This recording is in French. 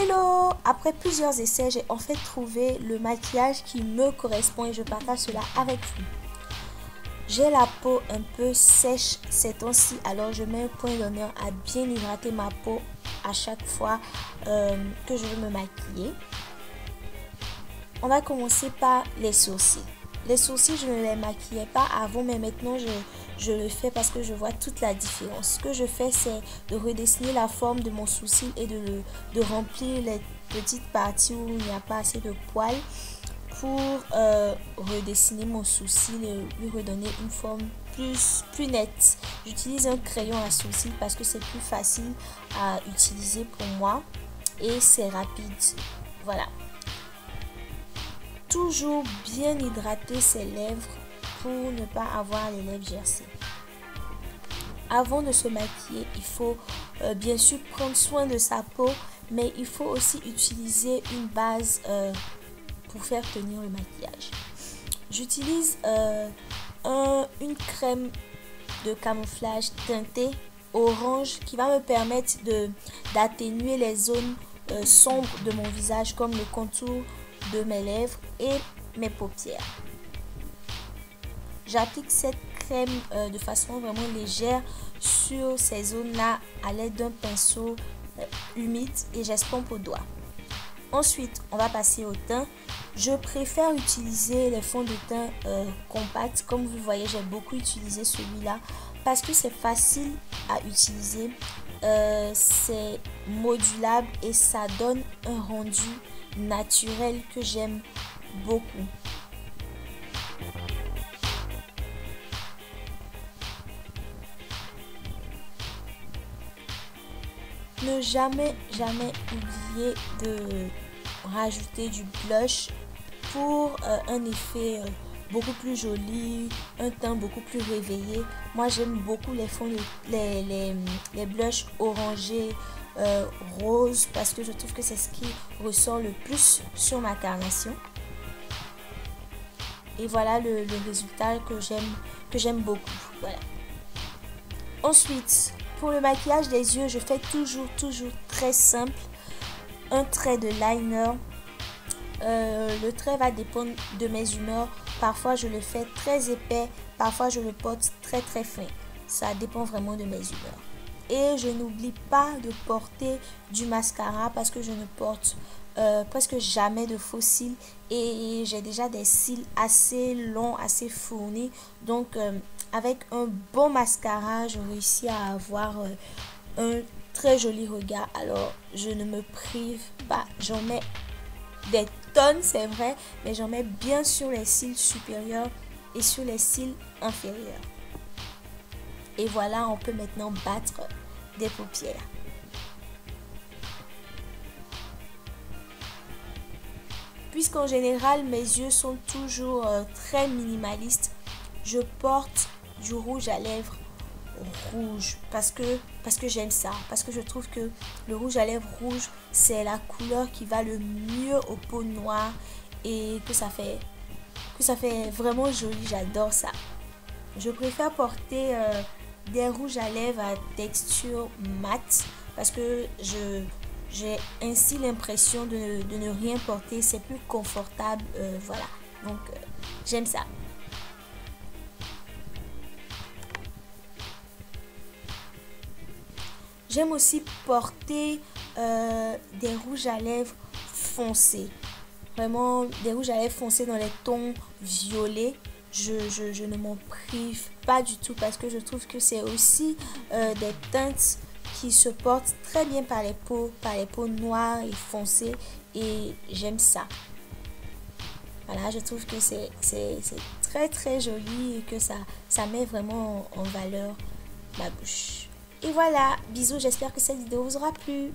Hello! Après plusieurs essais, j'ai en fait trouvé le maquillage qui me correspond et je partage cela avec vous. J'ai la peau un peu sèche ces temps-ci, alors je mets un point d'honneur à bien hydrater ma peau à chaque fois que je veux me maquiller. On va commencer par les sourcils. Les sourcils, je ne les maquillais pas avant, mais maintenant je le fais parce que je vois toute la différence. Ce que je fais, c'est de redessiner la forme de mon sourcil et de remplir les petites parties où il n'y a pas assez de poils pour redessiner mon sourcil et lui redonner une forme plus nette. J'utilise un crayon à sourcil parce que c'est plus facile à utiliser pour moi et c'est rapide. Voilà. Toujours bien hydrater ses lèvres pour ne pas avoir les lèvres gercées. Avant de se maquiller, il faut bien sûr prendre soin de sa peau, mais il faut aussi utiliser une base pour faire tenir le maquillage. J'utilise une crème de camouflage teintée orange qui va me permettre d'atténuer les zones sombres de mon visage comme le contour de mes lèvres et mes paupières. J'applique cette crème de façon vraiment légère sur ces zones-là à l'aide d'un pinceau humide et j'estompe au doigt. Ensuite, on va passer au teint. Je préfère utiliser les fonds de teint compacts. Comme vous voyez, j'ai beaucoup utilisé celui-là parce que c'est facile à utiliser. C'est modulable et ça donne un rendu naturel que j'aime beaucoup. Ne jamais oublier de rajouter du blush pour un effet beaucoup plus joli, un teint beaucoup plus réveillé. Moi j'aime beaucoup les fonds les blushs orangés, rose, parce que je trouve que c'est ce qui ressort le plus sur ma carnation. Et voilà le résultat que j'aime beaucoup. Voilà. Ensuite, pour le maquillage des yeux, je fais toujours très simple. Un trait de liner. Le trait va dépendre de mes humeurs. Parfois je le fais très épais, parfois je le porte très fin. Ça dépend vraiment de mes humeurs. Et je n'oublie pas de porter du mascara parce que je ne porte presque jamais de faux cils et j'ai déjà des cils assez longs, assez fournis. Donc avec un bon mascara, je réussis à avoir un très joli regard. Alors je ne me prive pas, j'en mets des tonnes, c'est vrai, mais j'en mets bien sur les cils supérieurs et sur les cils inférieurs. Et voilà, on peut maintenant battre des paupières. Puisqu'en général, mes yeux sont toujours très minimalistes, je porte du rouge à lèvres rouge parce que j'aime ça, parce que je trouve que le rouge à lèvres rouge c'est la couleur qui va le mieux aux peaux noires et que ça fait vraiment joli. J'adore ça. Je préfère porter des rouges à lèvres à texture mate parce que j'ai ainsi l'impression de ne rien porter, c'est plus confortable. Voilà, donc j'aime ça. J'aime aussi porter des rouges à lèvres foncés. Vraiment des rouges à lèvres foncés dans les tons violets. Je ne m'en prive pas du tout parce que je trouve que c'est aussi des teintes qui se portent très bien par les peaux noires et foncées et j'aime ça. Voilà, je trouve que c'est très joli et que ça met vraiment en valeur ma bouche. Et voilà, bisous, j'espère que cette vidéo vous aura plu.